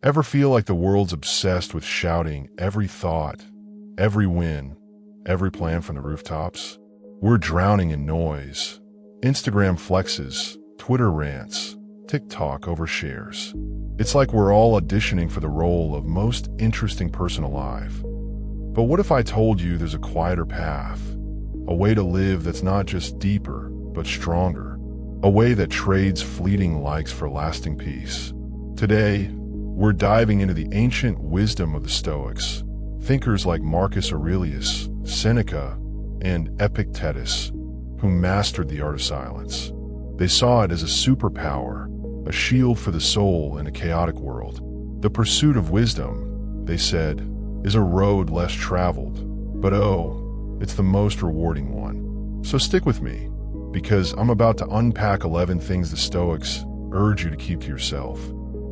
Ever feel like the world's obsessed with shouting every thought, every win, every plan from the rooftops? We're drowning in noise. Instagram flexes, Twitter rants, TikTok overshares. It's like we're all auditioning for the role of most interesting person alive. But what if I told you there's a quieter path? A way to live that's not just deeper, but stronger. A way that trades fleeting likes for lasting peace. Today, we're diving into the ancient wisdom of the Stoics, thinkers like Marcus Aurelius, Seneca, and Epictetus, who mastered the art of silence. They saw it as a superpower, a shield for the soul in a chaotic world. The pursuit of wisdom, they said, is a road less traveled, but it's the most rewarding one. So stick with me, because I'm about to unpack 11 things the Stoics urge you to keep to yourself.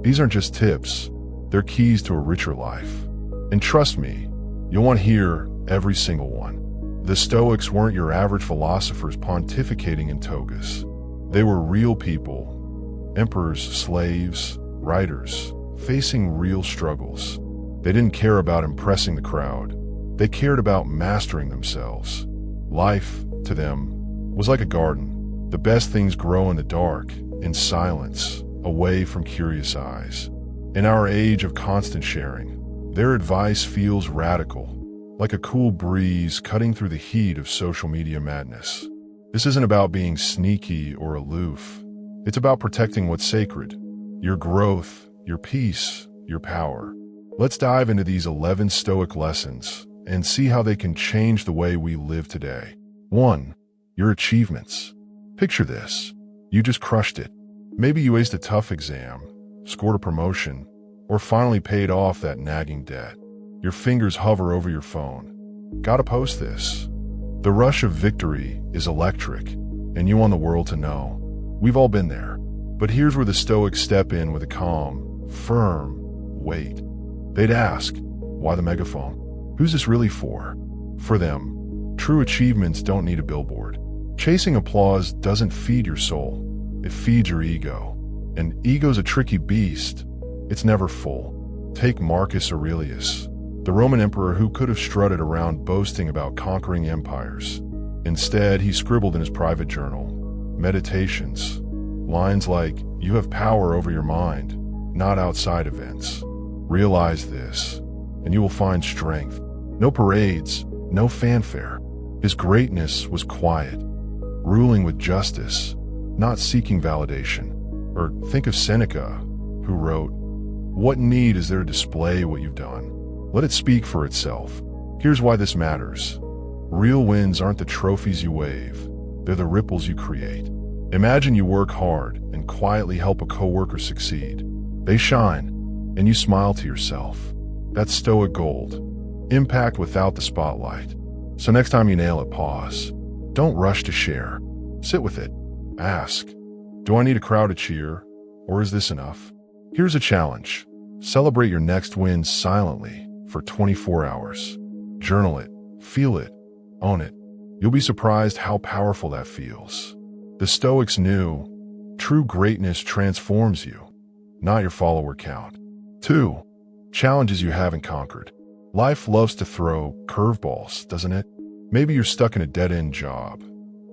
These aren't just tips, they're keys to a richer life. And trust me, you'll want to hear every single one. The Stoics weren't your average philosophers pontificating in togas. They were real people, emperors, slaves, writers, facing real struggles. They didn't care about impressing the crowd. They cared about mastering themselves. Life, to them, was like a garden. The best things grow in the dark, in silence, away from curious eyes. In our age of constant sharing, their advice feels radical, like a cool breeze cutting through the heat of social media madness. This isn't about being sneaky or aloof. It's about protecting what's sacred, your growth, your peace, your power. Let's dive into these 11 Stoic lessons and see how they can change the way we live today. 1. Your achievements. Picture this. You just crushed it. Maybe you aced a tough exam, scored a promotion, or finally paid off that nagging debt. Your fingers hover over your phone. Gotta post this. The rush of victory is electric, and you want the world to know. We've all been there. But here's where the Stoics step in with a calm, firm wait. They'd ask, why the megaphone? Who's this really for? For them, true achievements don't need a billboard. Chasing applause doesn't feed your soul. It feeds your ego. And ego's a tricky beast. It's never full. Take Marcus Aurelius, the Roman emperor who could have strutted around boasting about conquering empires. Instead, he scribbled in his private journal, Meditations, lines like, you have power over your mind, not outside events. Realize this, and you will find strength. No parades, no fanfare. His greatness was quiet, ruling with justice, not seeking validation. Or think of Seneca, who wrote, what need is there to display what you've done? Let it speak for itself. Here's why this matters. Real wins aren't the trophies you wave, they're the ripples you create. Imagine you work hard and quietly help a coworker succeed. They shine, and you smile to yourself. That's Stoic gold. Impact without the spotlight. So next time you nail it, pause. Don't rush to share. Sit with it. Ask, do I need a crowd to cheer, or is this enough? Here's a challenge. Celebrate your next win silently for 24 hours. Journal it, feel it, own it. You'll be surprised how powerful that feels. The Stoics knew true greatness transforms you, not your follower count. 2. Challenges you haven't conquered. Life loves to throw curveballs, doesn't it? Maybe you're stuck in a dead-end job,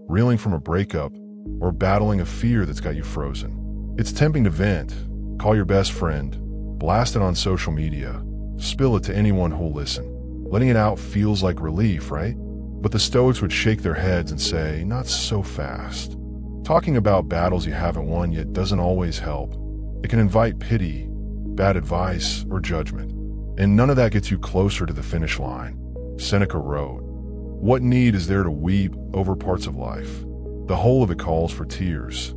reeling from a breakup, or battling a fear that's got you frozen. It's tempting to vent, call your best friend, blast it on social media, spill it to anyone who'll listen. Letting it out feels like relief, right? But the Stoics would shake their heads and say, not so fast. Talking about battles you haven't won yet doesn't always help. It can invite pity, bad advice, or judgment. And none of that gets you closer to the finish line. Seneca wrote, what need is there to weep over parts of life? The whole of it calls for tears.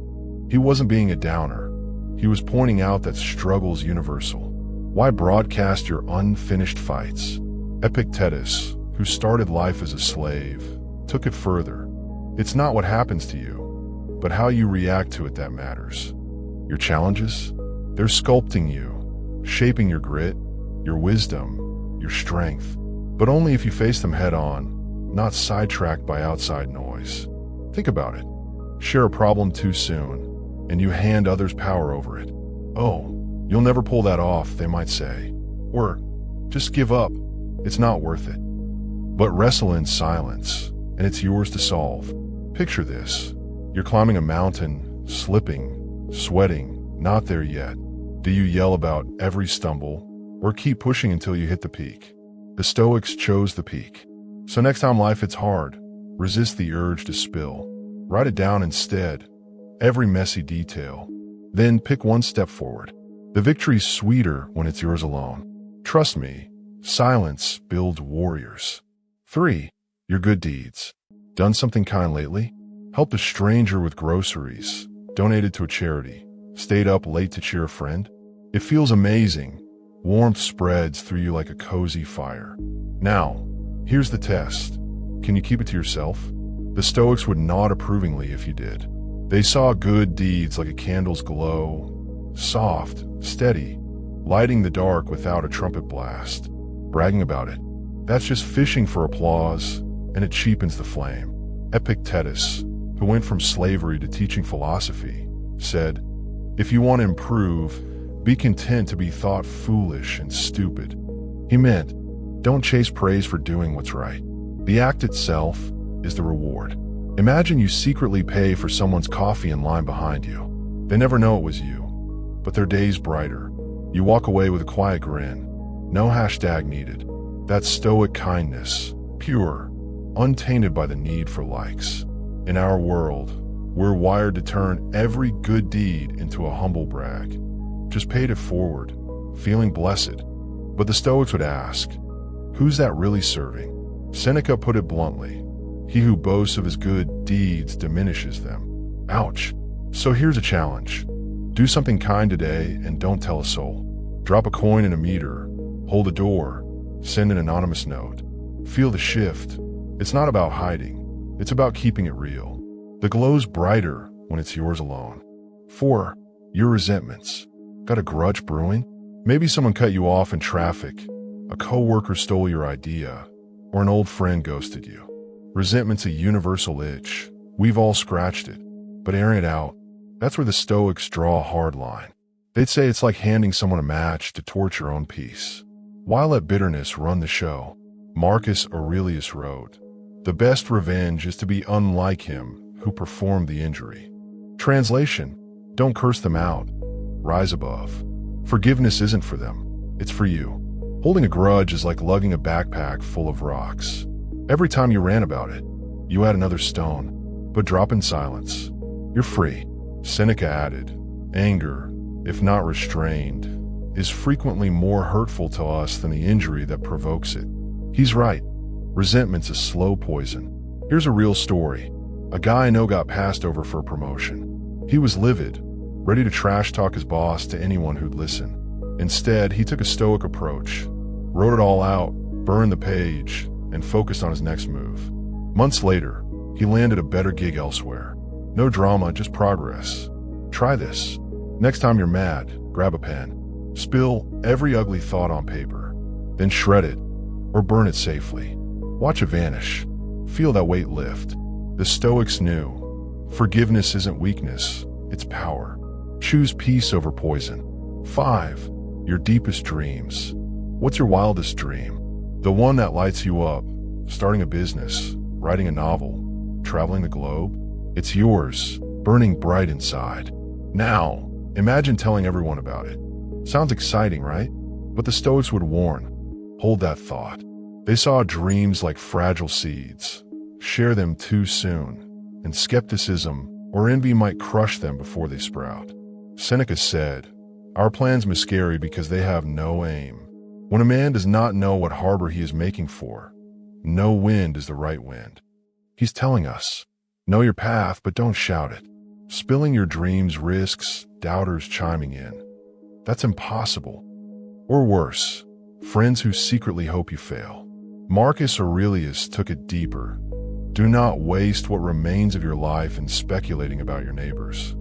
He wasn't being a downer. He was pointing out that struggle's universal. Why broadcast your unfinished fights? Epictetus, who started life as a slave, took it further. It's not what happens to you, but how you react to it that matters. Your challenges? They're sculpting you, shaping your grit, your wisdom, your strength. But only if you face them head on, not sidetracked by outside noise. Think about it. Share a problem too soon, and you hand others power over it. Oh, You'll never pull that off, they might say. Or, just give up. It's not worth it. But wrestle in silence, and it's yours to solve. Picture this. You're climbing a mountain, slipping, sweating, not there yet. Do you yell about every stumble, or keep pushing until you hit the peak? The Stoics chose the peak. So next time life hits hard, resist the urge to spill. Write it down instead, every messy detail. Then pick one step forward. The victory's sweeter when it's yours alone. Trust me, silence builds warriors. 3. Your good deeds. Done something kind lately? Helped a stranger with groceries, donated to a charity, stayed up late to cheer a friend? It feels amazing. Warmth spreads through you like a cozy fire. Now, here's the test. Can you keep it to yourself? The Stoics would nod approvingly if you did. They saw good deeds like a candle's glow, soft, steady, lighting the dark without a trumpet blast. Bragging about it, that's just fishing for applause, and it cheapens the flame. Epictetus, who went from slavery to teaching philosophy, said, "If you want to improve, be content to be thought foolish and stupid." He meant, don't chase praise for doing what's right. The act itself is the reward. Imagine you secretly pay for someone's coffee in line behind you. They never know it was you, but their day's brighter. You walk away with a quiet grin. No hashtag needed. That's Stoic kindness, pure, untainted by the need for likes. In our world, we're wired to turn every good deed into a humble brag. Just paid it forward, feeling blessed. But the Stoics would ask, who's that really serving? Seneca put it bluntly, he who boasts of his good deeds diminishes them. Ouch. So here's a challenge. Do something kind today and don't tell a soul. Drop a coin in a meter, hold a door, send an anonymous note. Feel the shift. It's not about hiding. It's about keeping it real. The glow's brighter when it's yours alone. 4. Your resentments. Got a grudge brewing? Maybe someone cut you off in traffic, a coworker stole your idea, or an old friend ghosted you. Resentment's a universal itch. We've all scratched it. But airing it out, that's where the Stoics draw a hard line. They'd say it's like handing someone a match to torch your own peace. Why let bitterness run the show? Marcus Aurelius wrote, "The best revenge is to be unlike him who performed the injury." Translation, don't curse them out. Rise above. Forgiveness isn't for them. It's for you. Holding a grudge is like lugging a backpack full of rocks. Every time you rant about it, you add another stone. But drop in silence. You're free. Seneca added, anger, if not restrained, is frequently more hurtful to us than the injury that provokes it. He's right. Resentment's a slow poison. Here's a real story. A guy I know got passed over for a promotion. He was livid, ready to trash talk his boss to anyone who'd listen. Instead, he took a Stoic approach, wrote it all out, burned the page, and focused on his next move. Months later, he landed a better gig elsewhere. No drama, just progress. Try this. Next time you're mad, grab a pen. Spill every ugly thought on paper. Then shred it, or burn it safely. Watch it vanish. Feel that weight lift. The Stoics knew, forgiveness isn't weakness, it's power. Choose peace over poison. 5. Your deepest dreams. What's your wildest dream? The one that lights you up. Starting a business, writing a novel, traveling the globe. It's yours, burning bright inside. Now, imagine telling everyone about it. Sounds exciting, right? But the Stoics would warn, hold that thought. They saw dreams like fragile seeds. Share them too soon, and skepticism or envy might crush them before they sprout. Seneca said, our plans miscarry because they have no aim. When a man does not know what harbor he is making for, no wind is the right wind. He's telling us, know your path, but don't shout it. Spilling your dreams risks doubters chiming in. That's impossible. Or worse, friends who secretly hope you fail. Marcus Aurelius took it deeper. Do not waste what remains of your life in speculating about your neighbors.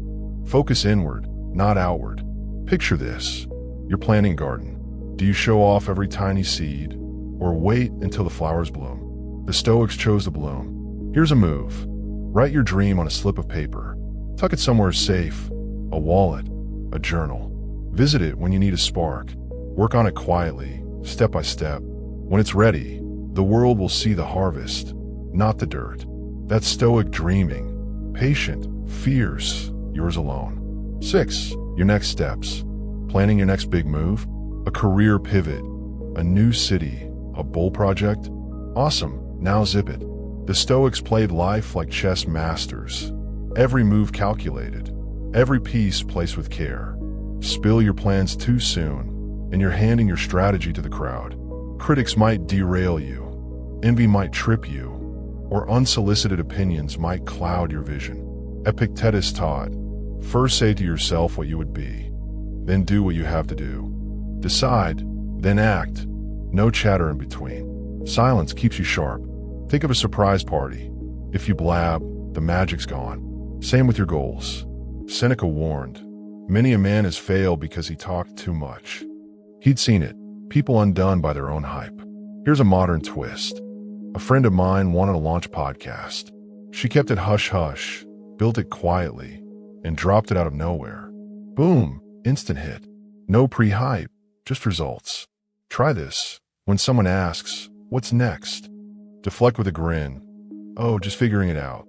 Focus inward, not outward. Picture this. You're planting a garden. Do you show off every tiny seed, or wait until the flowers bloom? The Stoics chose the bloom. Here's a move. Write your dream on a slip of paper. Tuck it somewhere safe, a wallet, a journal. Visit it when you need a spark. Work on it quietly, step by step. When it's ready, the world will see the harvest, not the dirt. That's Stoic dreaming, patient, fierce, yours alone. 6. Your next steps. Planning your next big move? A career pivot? A new city? A bold project? Awesome, now zip it. The Stoics played life like chess masters. Every move calculated, every piece placed with care. Spill your plans too soon, and you're handing your strategy to the crowd. Critics might derail you, envy might trip you, or unsolicited opinions might cloud your vision. Epictetus taught, first say to yourself what you would be, then do what you have to do. Decide, then act. No chatter in between. Silence keeps you sharp. Think of a surprise party. If you blab, the magic's gone. Same with your goals. Seneca warned, many a man has failed because he talked too much. He'd seen it, people undone by their own hype. Here's a modern twist. A friend of mine wanted to launch a podcast. She kept it hush-hush, built it quietly, and dropped it out of nowhere. Boom, instant hit. No pre-hype, just results. Try this. When someone asks, what's next? Deflect with a grin. Oh, just figuring it out.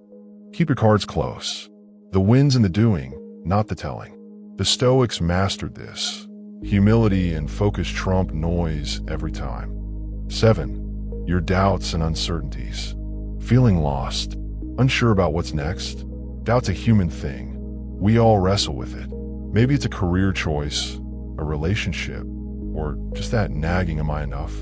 Keep your cards close. The win's in the doing, not the telling. The Stoics mastered this. Humility and focus trump noise every time. 7. Your doubts and uncertainties. Feeling lost, unsure about what's next? Doubt's a human thing. We all wrestle with it. Maybe it's a career choice, a relationship, or just that nagging am I enough?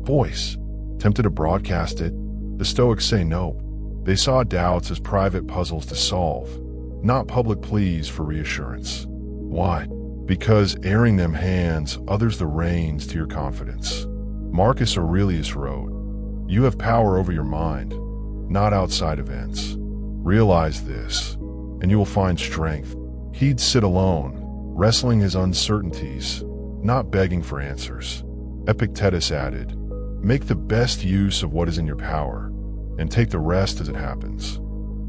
Voice. Tempted to broadcast it? The Stoics say nope. They saw doubts as private puzzles to solve, not public pleas for reassurance. Why? Because airing them hands others the reins to your confidence. Marcus Aurelius wrote, you have power over your mind, not outside events. Realize this, and you will find strength. He'd sit alone, wrestling his uncertainties, not begging for answers. Epictetus added, make the best use of what is in your power, and take the rest as it happens.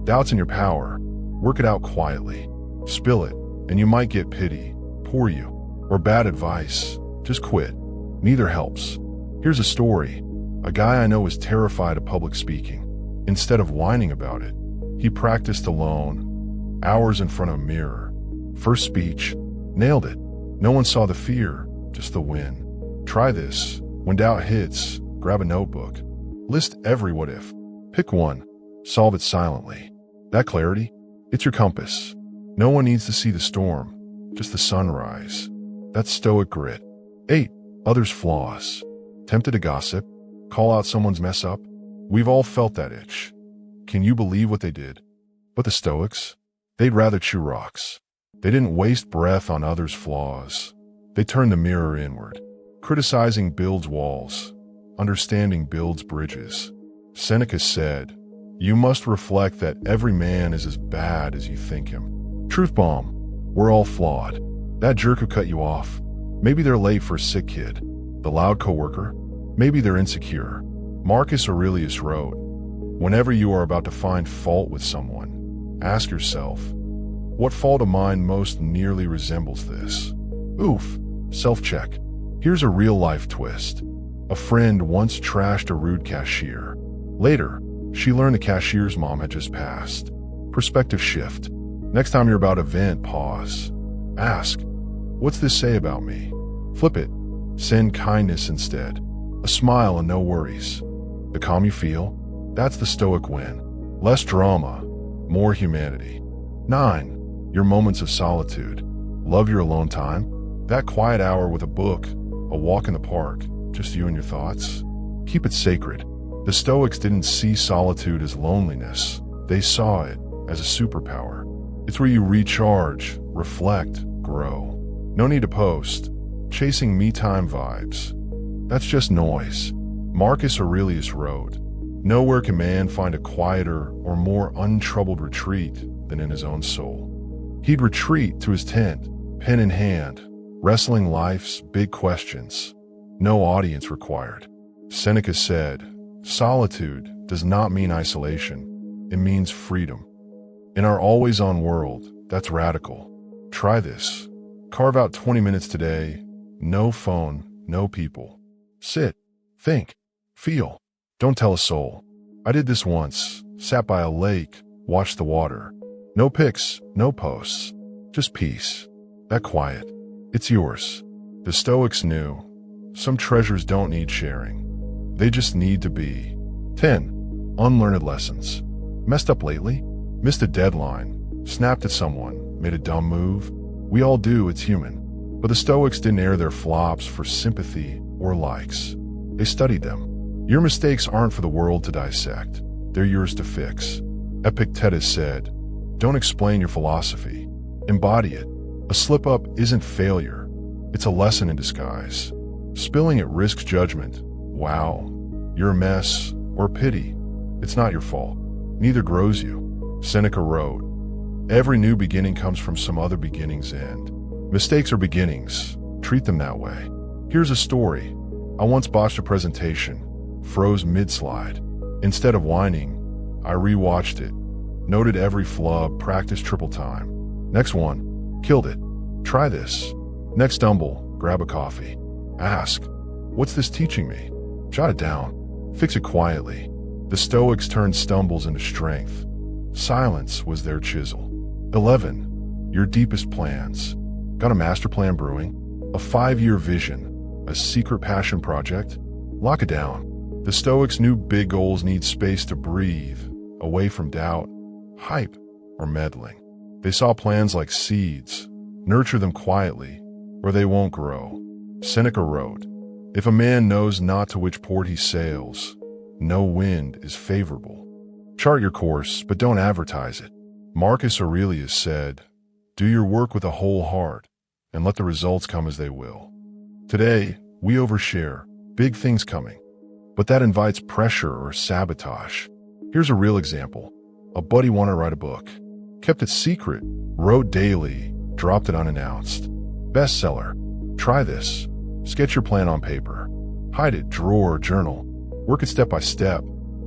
Doubt's in your power, work it out quietly. Spill it, and you might get pity, poor you, or bad advice. Just quit. Neither helps. Here's a story. A guy I know was terrified of public speaking. Instead of whining about it, he practiced alone, hours in front of a mirror. First speech, nailed it. No one saw the fear, just the win. Try this. When doubt hits, grab a notebook. List every what if. Pick one. Solve it silently. That clarity? It's your compass. No one needs to see the storm, just the sunrise. That's Stoic grit. 8. Others' flaws. Tempted to gossip? Call out someone's mess up? We've all felt that itch. Can you believe what they did? But the Stoics? They'd rather chew rocks. They didn't waste breath on others' flaws. They turned the mirror inward. Criticizing builds walls. Understanding builds bridges. Seneca said, you must reflect that every man is as bad as you think him. Truth bomb. We're all flawed. That jerk who cut you off. Maybe they're late for a sick kid. The loud coworker. Maybe they're insecure. Marcus Aurelius wrote, whenever you are about to find fault with someone, ask yourself, what fault of mine most nearly resembles this? Oof, self-check. Here's a real-life twist. A friend once trashed a rude cashier. Later, she learned the cashier's mom had just passed. Perspective shift. Next time you're about to vent, pause. Ask, what's this say about me? Flip it. Send kindness instead. A smile and no worries. The calm you feel? That's the Stoic win. Less drama, more humanity. 9. Your moments of solitude. Love your alone time? That quiet hour with a book, a walk in the park, just you and your thoughts? Keep it sacred. The Stoics didn't see solitude as loneliness. They saw it as a superpower. It's where you recharge, reflect, grow. No need to post. Chasing me-time vibes. That's just noise. Marcus Aurelius wrote, nowhere can man find a quieter or more untroubled retreat than in his own soul. He'd retreat to his tent, pen in hand, wrestling life's big questions. No audience required. Seneca said, solitude does not mean isolation. It means freedom. In our always-on world, that's radical. Try this. Carve out 20 minutes today. No phone, no people. Sit, think, feel. Don't tell a soul. I did this once, sat by a lake, watched the water. No pics, no posts, just peace. That quiet, it's yours. The Stoics knew some treasures don't need sharing. They just need to be. 10. Unlearned lessons. Messed up lately? Missed a deadline? Snapped at someone? Made a dumb move? We all do, it's human. But the Stoics didn't air their flops for sympathy or likes. They studied them. Your mistakes aren't for the world to dissect. They're yours to fix. Epictetus said, "Don't explain your philosophy. Embody it. A slip-up isn't failure. It's a lesson in disguise. Spilling it risks judgment. Wow, you're a mess, or pity. It's not your fault. Neither grows you." Seneca wrote, "Every new beginning comes from some other beginning's end." Mistakes are beginnings. Treat them that way. Here's a story. I once botched a presentation, froze mid-slide. Instead of whining, I rewatched it, noted every flub, practiced triple time. Next one, killed it. Try this. Next stumble, grab a coffee. Ask, what's this teaching me? Jot it down. Fix it quietly. The Stoics turned stumbles into strength. Silence was their chisel. 11. Your deepest plans. Got a master plan brewing? A 5-year vision? A secret passion project? Lock it down. The Stoics knew big goals need space to breathe, away from doubt, hype, or meddling. They saw plans like seeds. Nurture them quietly, or they won't grow. Seneca wrote, "If a man knows not to which port he sails, no wind is favorable." Chart your course, but don't advertise it. Marcus Aurelius said, "Do your work with a whole heart, and let the results come as they will." Today, we overshare, big things coming, but that invites pressure or sabotage. Here's a real example. A buddy wanted to write a book, kept it secret, wrote daily, dropped it unannounced. Bestseller. Try this. Sketch your plan on paper. Hide it, drawer, journal. Work it step by step.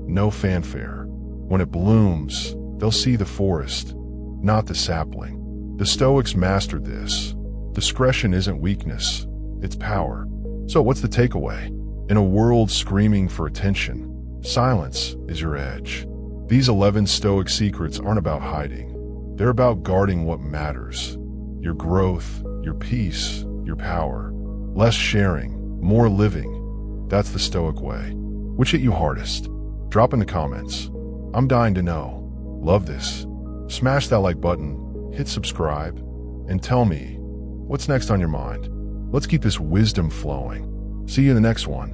No fanfare. When it blooms, they'll see the forest, not the sapling. The Stoics mastered this. Discretion isn't weakness, it's power. So what's the takeaway? In a world screaming for attention, silence is your edge. These 11 Stoic secrets aren't about hiding. They're about guarding what matters. Your growth, your peace, your power. Less sharing, more living. That's the Stoic way. Which hit you hardest? Drop in the comments. I'm dying to know. Love this. Smash that like button, hit subscribe, and tell me, what's next on your mind? Let's keep this wisdom flowing. See you in the next one.